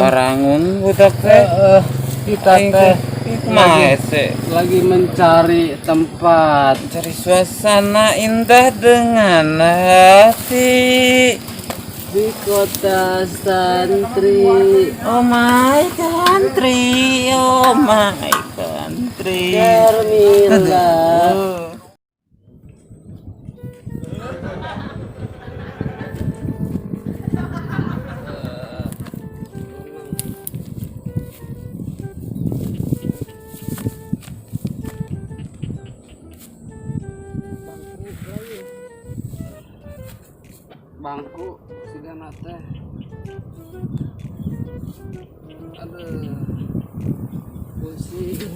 Sarangun budak teh. Kita teh lagi mencari tempat, cari suasana indah dengan hati di kota santri. Oh my country, oh my country. Cermila. Bangku sudah mata. Aduh, pusing.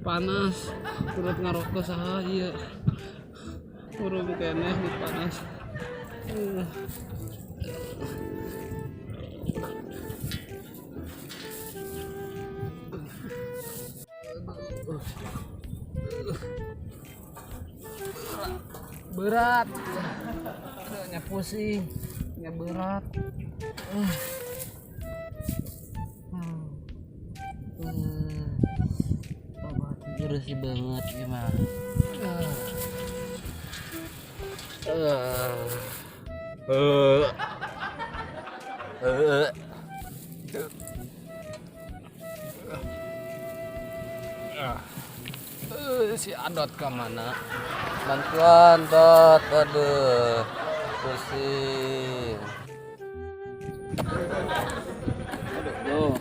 Panas. Turut ngarokok saha ieu. Urung keneh di panas. Berat, nya pusing, nya berat. Bersih banget gimana? Si Adot ke mana? Bantuan Dot, aduh, pusing. Aduh,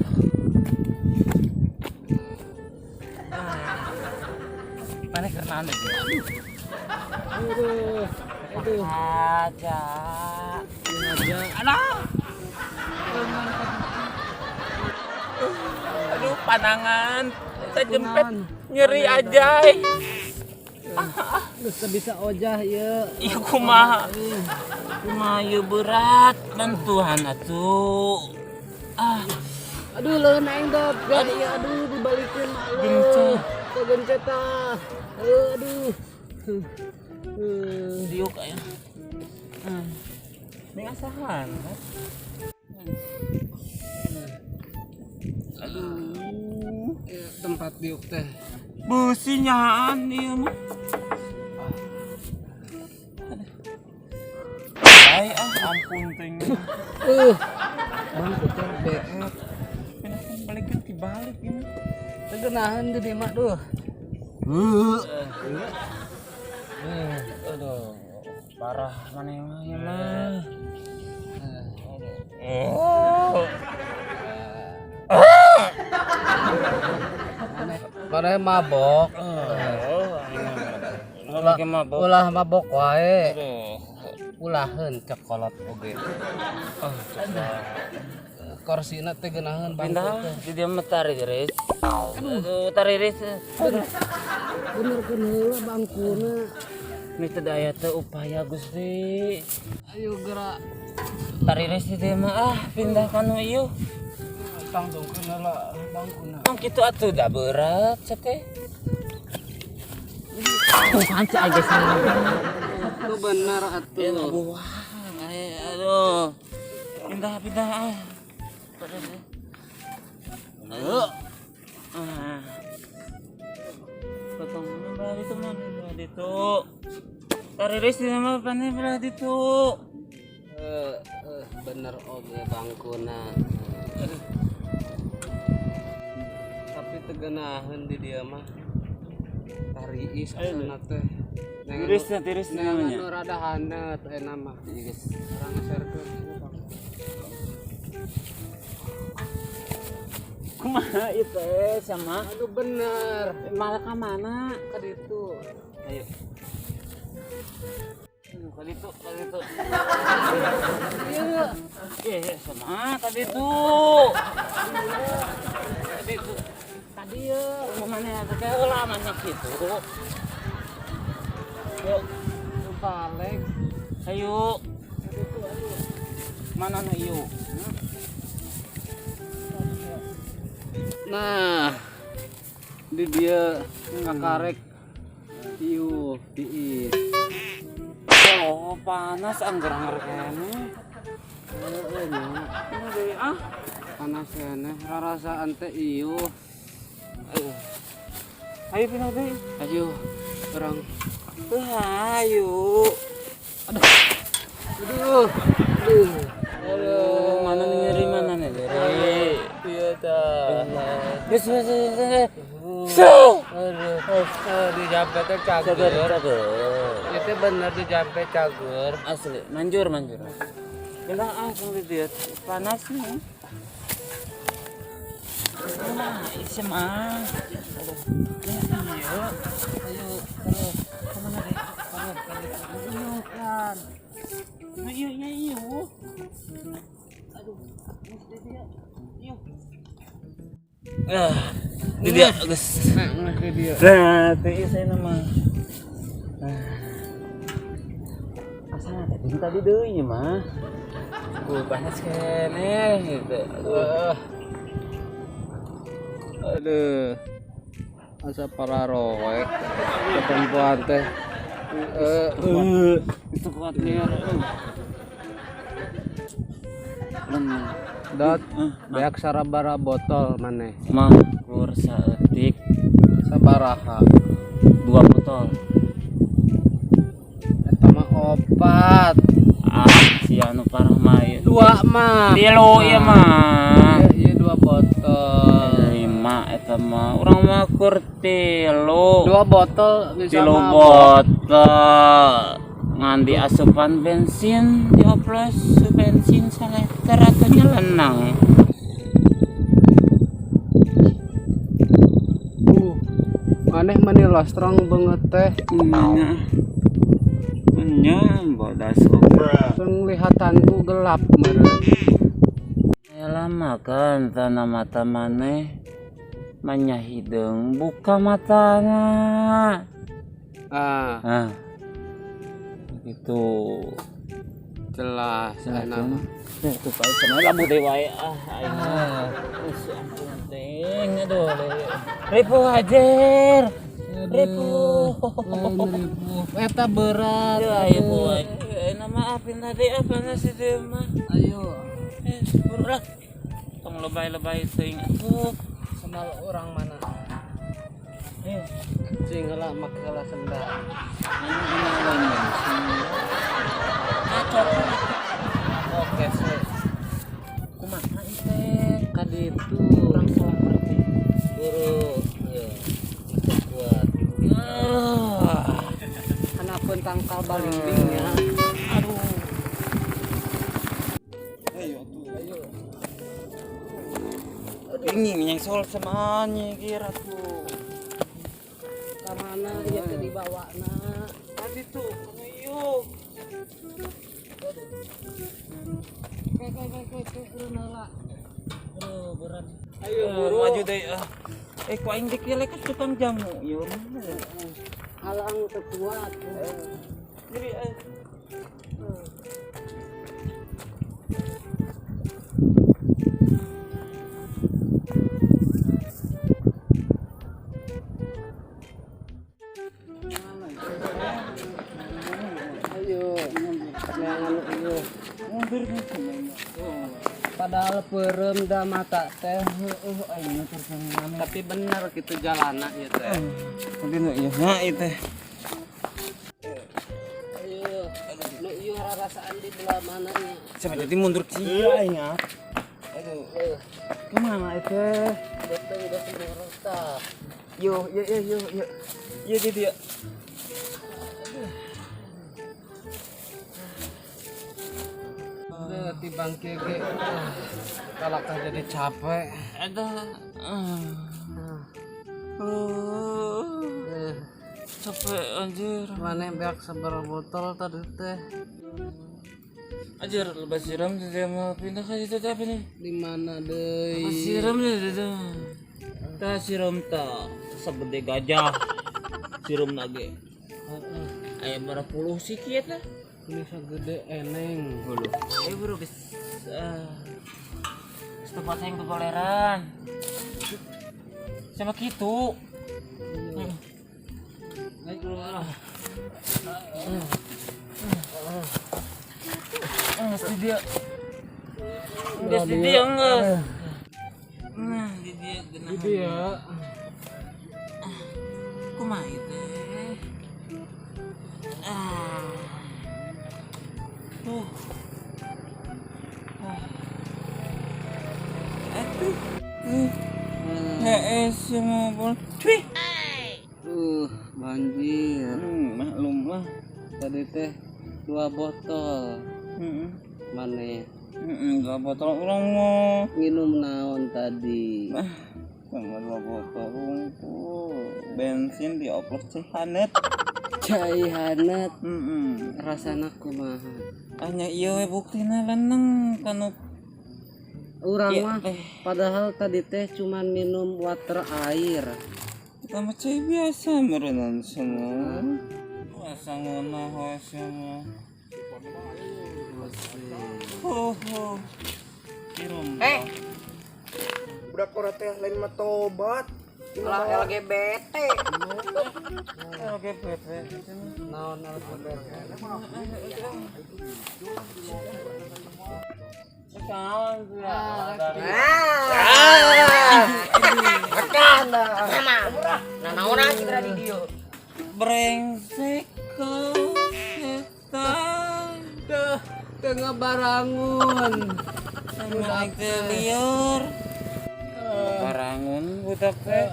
Mana karena anda aduh, aja aduh panangan kita jempet nyeri aja bisa ojah ya. iya kumaha ieu berat bantuan atuh Aduh leuneng Dot, aduh dibalikin Gencet. Gencet tah. Aduh. diuk aya mengasahan aduh Tempat diuk teh. beusi nyaan ieu mah ay ampun teh Bangku teh beet. kenapa balikin dibalik ini Tegenahan di mah tuh. aduh parah mana yang ya mah Mana mabok. Ulah mabok wae. Ulaheun cokolot oge. Korsina teh geunaheun pindah di dia mah tariris aduh tariris bener kan heula bangkuna. ini teh daya teh upaya Gusti Ayo gerak tariris di dia mah pindah kanu ieu tangtungkeun heula bangkuna. mong kitu atuh da berat cepet panca aja sana Itu bener atuh. buah aduh pindah aduh potong berarti itu mana berarti itu tariris di nama pane berarti itu Bener oge bangkuna. Tapi tegenaheun di dia mah tariis asana teh. tiris namanya Nang rada hanet nama tiris. Urang ngeserkeun. kumaha itu sama Aduh bener. malah ka mana Ka ditu. ayo kali itu sama tadi itu tadi ya mana ya kayak ulah mana gitu yuk Balik. ayo mana na yuk Nah, di dia kakarek ieu tiis. oh panas anggar-anggar kene Ini deui ah. Panas kene rarasaan teh ieu. Ayo pindah deui. Ayo orang. Ayo. Aduh. Aduh, mana nih nyeri mana nih nyeri? Iya tah. Geus. Di jampe teh cager. Itu bener di jampe cager. Asli, manjur. Pindah ah kang dieu panas nih. Nah, isi mah. Ayo, kemana deh? Ayo kan. Ayo. Aduh, mesti dia. Yuk. Ini dia, guys. Ngasih dia. Nah, itu saya nama. Asal tadi deui mah. Panas kene gitu. Aduh. Asa para roek perempuan teh. Itu kuatnya. Dat beak sarabara botol maneh. Mah, kur saeutik Sabaraha. 2 botol. Eta mah 4. Si anu parah mah ieu. 2 mah. 3 ieu mah. Ieu 2 botol. 5 eta mah. Urang mah kur 3. 2 botol bisa 3 mabok. botol. Ngan asupan bensin dioplos bensin 1 liter atau nyelenang. Maneh menila strong banget teh. Nya bodas obra. Penglihatanku gelap meureun. Ya lama kan tanah mata maneh manya hideung buka matana. Ah, Itu jelas enak. tuh paling sama lampu teh wae aing geus ampun teh aduh Repo hajar Repo Eta berat. ayo boy nama apin tadi apa nasi teh mah Ayo. burak tong lebay-lebay teuing atuh Sama orang mana? ayo Cing heula make heula senda. Oke, kumaha teh kaditu. urang salah berarti Guru, ya. Kuat. Anapeun tangkal balingnya. aduh ini yang soal semuanya kira tuh Ka mana ieu teh dibawana? tadi tuh yuk berat Ayo, buru. maju deh ku aing dik lek tukang jamu yuk Halang teu kuat. jadi Ayo. Neangan ieu. mundur nih semuanya Padahal peureum da mata teh. aing tersengang Tapi bener gitu jalana ieu teh. tapi nu ieu nya itu Ayo. Nu ieu rarasaan di belah mana nya? sampai tadi mundur sih aing aduh kemana itu Betul udah semua tah. yo dia dia Tibang kege. Kalakah jadi capek. ada capek anjir Mana beak sabar botol tadi teh. anjir lepas siram dia mau pindah ke situ apa nih Di mana deui? lepas siram deh itu ta siram ta segede gajah siram lagi ayam berapa puluh sih kita Ini segede eneng. bulu ayo bro guys tempat saya kegoleran sama gitu naik dulu mesti dia Geus di dieu geus. Nah, di dieu geunah. Di dia. Kumaha ieu teh? Atuh. Heeh, semua bol. Cuy. Banjir. Maklum lah. Tadi teh 2 botol. Heeh. Mana? Dua botol urang mah. Minum naon tadi? Sama 2 botol unggul. Bensin dioplos teh hanet. Cai hangat. Heeh. Rasana kumaha? Anya ieu we buktina laneng kanu Urang Iya, mah padahal tadi teh cuman minum water air. kita mah cai biasa meureunan semua. Asa ngeunah we semua. Kirum. Budak orang teh lain mah tobat. Malah LGBT. LGBT. Naon LGBT? Kawan Makan dah. Nah, naon aja kira di dieu. brengsek kau setan. Tengah barangun. Naik teh lieur. Barangun budak teh.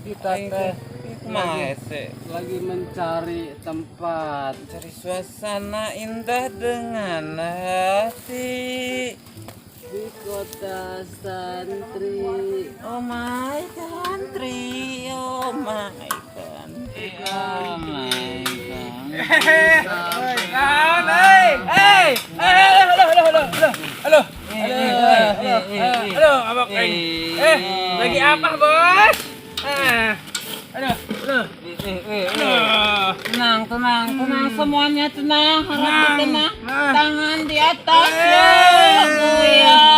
Kita teh Kumaha teh? lagi mencari tempat. Cari suasana indah dengan hati Di kota santri. Oh my country, oh my country, oh my country. Halo, abang. Lagi apa, Bos? Tenang semuanya tenang, harap tenang. Tangan di atas ya, goyang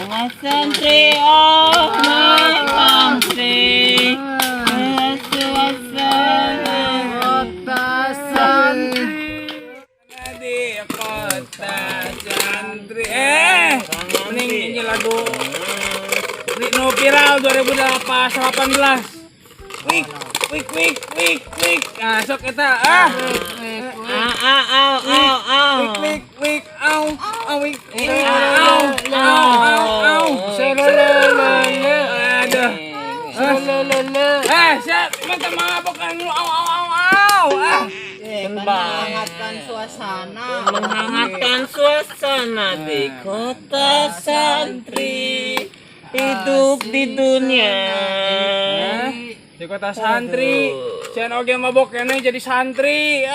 mas santri, oh my country, suasana Kota santri. Di kota santri. Mending ini lagu no viral 2018. Wik. Ah, sok eta. Wik. Au. Selelele. Aduh. Siap. Mata mabok kan lu. Au. menghangatkan suasana di kota santri, hidup di dunia Di kota santri. Cian oge mabok kene jadi santri.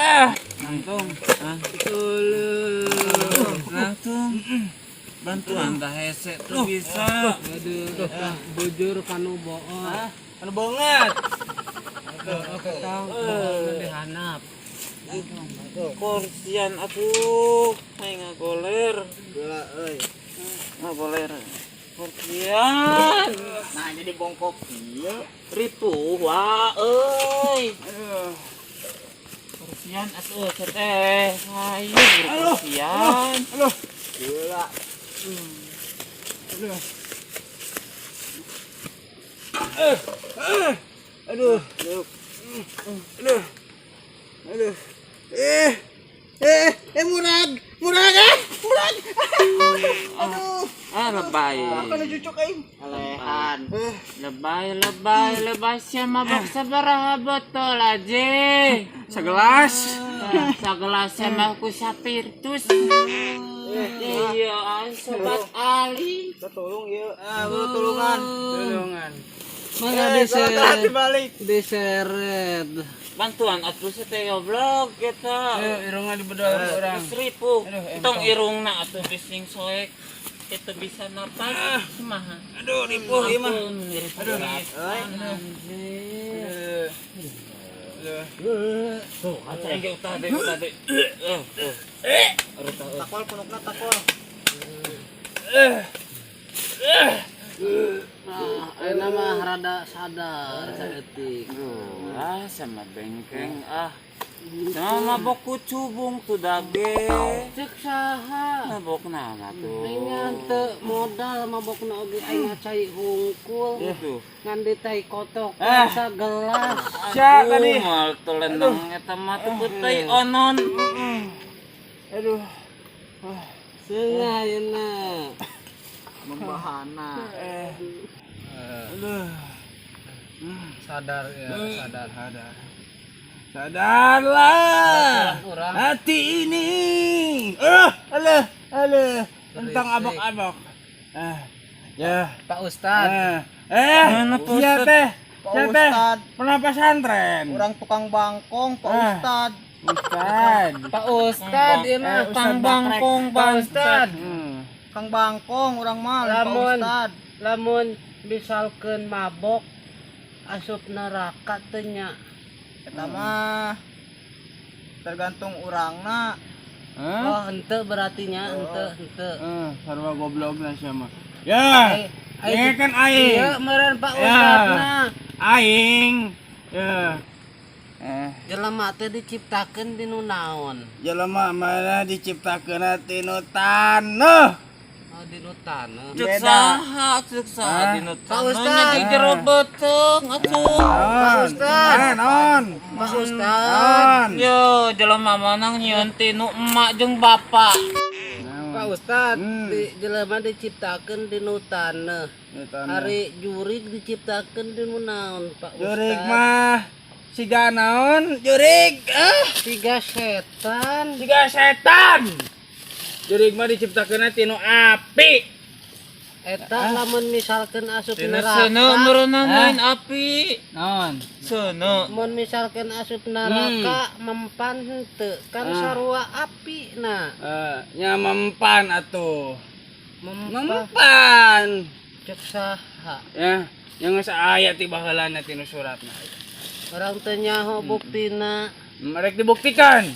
langsung bantuan dah hese tuh bisa. Aduh, bujur kanu bohong. Anu banget. Dihanap. Kursian atuh, aing ngagoler. Ngagoler. Kursian. Nah, jadi bongkok ieu. Ripuh wah euy. Kursian atuh teh. Hayu kursian. Gila. Aduh. Lebay. Cucuk aing. Alehan. Lebay siya mabok sabaraha botol aja. Segelas. Sagelas sama ku sapirtus. Iya, sobat Ali. Tolong ieu. Tolongan. Mana diseret. Bantuan atuh teh goblok kita. Irungna dibedol urang. 1000. Tong irungna atuh bising soek. Kita bisa napas kumaha. Aduh, ripuh ieu mah. Tuh, kaca ge utah deh. Takol punukna takol. Ayeuna mah rada sadar saeutik. Sama bengkeng Sama mabok ku cubung tuh dage. Cek saha. Mabok nama tuh. Aing teu modal mabokna oge aing cai hungkul. Tuh. Ngan di teh kotok Eh. sagelas. Sia tadi. Mal tuh lenang eta mah tuh teh onon. Aduh. Seunga yeuna. Membahana. Aduh. Sadar ya, sadar. Sadarlah Kurang. hati ini. Alah. Tentang abok-abok. Ya. Pak Ustad. Mana Pak Sia Ustad? teh. Pak Sia teh. Ustad. Pernah pesantren. Orang tukang bangkong, Pak Ah. Ustad. Ustad. Pak Ustad ieu mah Ustad Kang Bangkong, Pak Ustad. Kang bangkong, orang mah Pak Lamun Ustad. lamun misalkeun mabok asup neraka teu nya. Eta mah tergantung urangna. Oh, henteu berarti nya, henteu. Sarwa goblokna sia mah. Ya. Ini kan aing. Iya, meureun Pak Ya. Ustadna. Aing. Ya. Jelema teh diciptakeun dinu naon? Jelema mana diciptakeun tinu taneuh. Oh, dinu taneuh. Cek Beda. saha dinu Pak taneuh Ustad. nya di jero beuteung atuh. Ustad. Non. Pak Ustad. Yo, jelema manang nyieun tinu emak jeung bapak. Pak Ustad, Hmm. jelema diciptakeun dinu taneuh. Ari jurig diciptakeun dinu naon, Pak Ustad? Jurig mah siga naon? Jurig. Tiga setan. Siga setan. Jurig mah diciptakeun tinu api. Eta lamun misalkeun asup Tina neraka. seuneu meureunna main api. Naon? Seuneu. Mun misalkeun asup neraka mempan henteu kan sarua api na. Nya mempan atuh. Mempan Mempan. cek saha. Ya, yang geus aya ti baheulana tinu suratna. Orang teu nyaho buktina. Arek dibuktikan.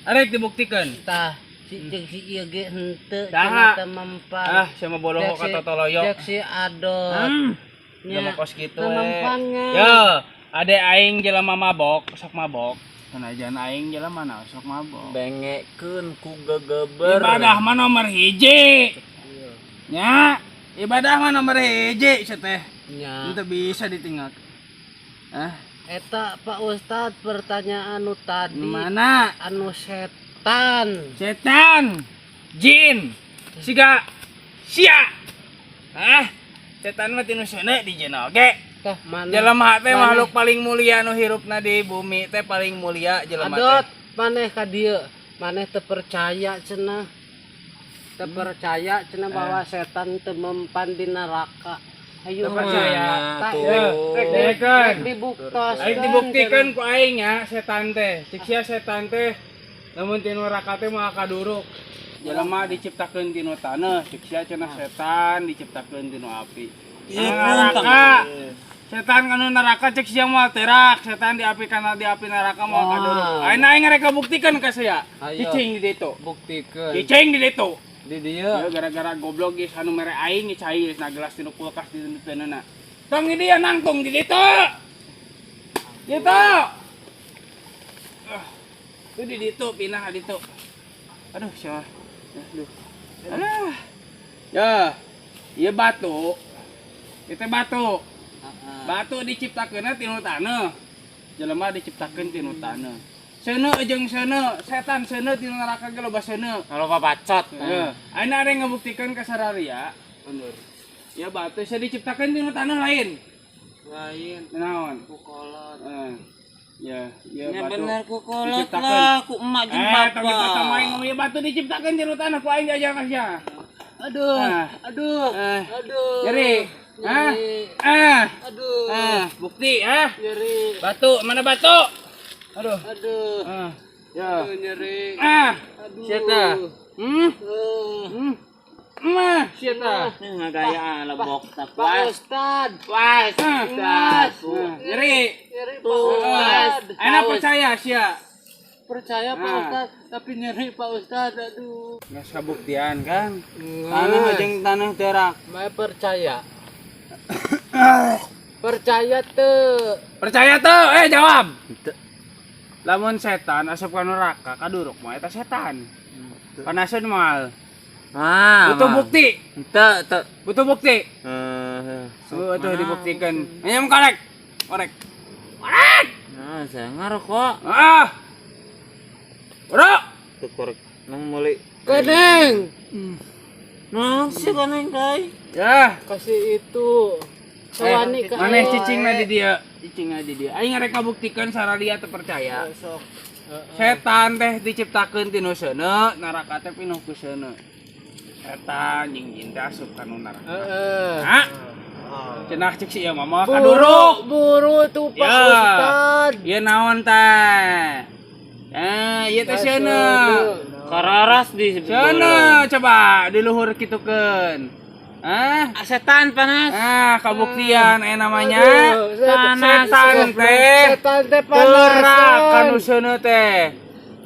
Arek dibuktikan. Tah si cek si ieu ge henteu Saha? cenah teu mempan. Sama bodoh Cek ka si- totoloyo. Cek si Adot. Udah mau kos gitu teu mempannya. Yo, ade aing jelema mabok, sok mabok. Sanajan aing jelema na sok mabok. Bengekeun ku gegeber. Ibadah mah nomor hiji. Nya, ibadah mah nomor hiji sia teh. Nya. Henteu bisa ditinggal. Eta Pak Ustad pertanyaan anu tadi Mana? anu setan. Setan, jin, siga, sia. Setan mah tinu seuneu di jin oge. Tah mana? Jelema teh Maneh- makhluk paling mulia nu hirupna di bumi teh paling mulia jelema Adot, teh. maneh ka dieu. Maneh teu percaya cenah. Teu percaya cenah bahwa setan teu mempan di neraka. Ayo Teu percaya. Tak, Tuh. rek dibuktos. Aing dibuktikan ku aing ya setan teh. Cik sia setan teh namun tinu neraka teh mah kaduruk. Jelema diciptakeun tinu taneuh, cik sia cenah setan diciptakeun tinu api. Iya, Neraka. Setan kanu neraka cek sia moal terak, setan di api neraka moal kaduruk. Aing aing rek buktikan ka saya. Ayo. Cicing di ditu. Buktikan. Cicing di ditu. Di Ya, dieu. gara-gara goblok geus anu mere aing geus cai geus na gelas tinu kulkas di penena. Tong di dia nangtung di ditu. Ditu. Itu di ditu pindah di ditu. Aduh, sia. Aduh. Aduh. Ya. Ieu batu. Itu batu. Batu diciptakeunna tinu taneuh. Jelema diciptakeun tinu taneuh. Seuneu jeung seuneu, setan seuneu tinu neraka ge loba seuneu. Kalau bacot. Heeh. Ayeuna ada yang ngebuktikan ka sararia. Bener. Ya batu saya diciptakan di tanah lain. Lain Naon? kukolot. Ya, ya Nya batu. bener ku kolot Diciptakeun. lah, ku emak jeung Tapi kata bapak. main ngomong ya batu diciptakan di tanah ku aing aja kasih. Aduh, Ah. aduh, Eh. aduh. Nyeri. Hah? Nyeri. Aduh. Bukti, Nyeri. Batu, mana batu? Aduh. Aduh. Ya. Aduh, nyeri. Aduh. Siapa? Siapa? Ngagayaan lebok tak Pak puas. Ustad. Puas. Ustad. Nyeri. Nyeri Pak Ustad. Enak percaya sia. Percaya Pak Ah. Ustad, tapi nyeri Pak Ustad. Aduh. Nggak kabuktian kan? Tanah jeung tanah terak. Saya percaya. Percaya tuh. Percaya tuh, jawab. lamun setan asup ka neraka kaduruk mah eta setan. Panaseun mal. Butuh bukti. Butuh bukti. Tuh dibuktikan. Ayam korek. Korek. Nah, saya ngarokok. Bro. Tuh korek nang meuli. Keneng. Nah, si kaneng kai. Ya, Kasih itu. Sewani ka. maneh cicingna di dia. Cicingna di dia. Aing ngarek kabuktikan saralia teu percaya. Setan teh diciptakeun ti nu seuneu, neraka teh pinuh ku seuneu. Setan jeung jin teh asup ka nu neraka. Hah? Cenah cek si ieu mah kaduruk. Buru tuh Pak Ya. Ustad. Ieu naon teh? Ieu teh seuneu. Kararas di Seuneu coba di luhur kitukeun. setan panas. Kabuktian namanya Panas. setan teh. Setan teh Gerak panasan. kanu seuneu teh.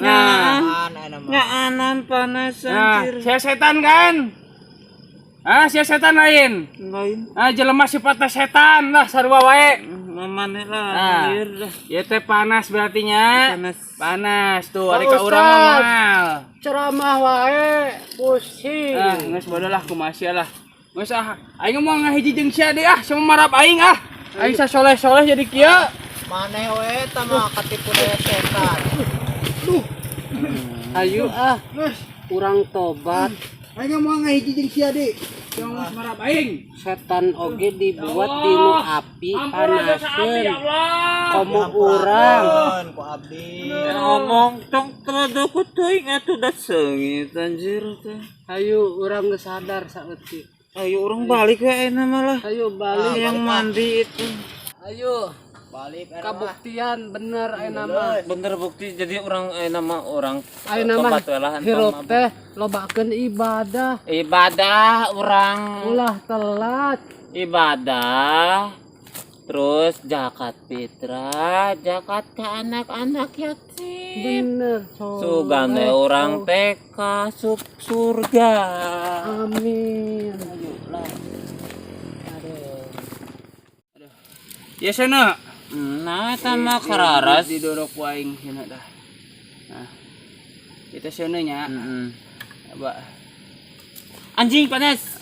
Nah, Nyaanan panas nah, anjir. sia setan kan? Sia setan lain. Lain. Jelema sifatna setan lah sarua wae. Mamane lah Nah, anjir dah. ieu teh panas berarti nya. Panas. Panas tuh, Pak ari ka urang Ustad. moal. Ceramah wae. Pusing. Geus bodoh lah kumaha sia lah. Geus aing mau ngahiji jeung sia deui sama marap aing Aing sasoleh-soleh jadi kieu. Maneh we eta mah katipu daya setan. Ayo urang tobat. Aing mau ngahiji jeung sia deui. Sama marap aing. Setan oge dibuat dinu api panaskeun. Komo urang. Urang ku abdi. Ngomong tong terado ku teuing atuh da seungit anjir teh. Ayo urang geus sadar saeutik. Ayo orang balik we ayeuna mah lah. Ayo balik. Yang mandi itu. Ayo Balik kabuktian bener ayeuna mah. Bener bukti jadi orang ayeuna mah orang Ayeuna mah tobat we lah, hirup henteu teh lobakeun ibadah. ibadah orang Ulah telat. ibadah terus zakat fitrah, zakat ke anak-anak yatim. Bener. Sugane orang teh kasup surga. Amin. Ya sana. Nah, eta mah kararas. Didorok ku aing cenah dah. Nah. Kita sana nya. Coba. Anjing panas.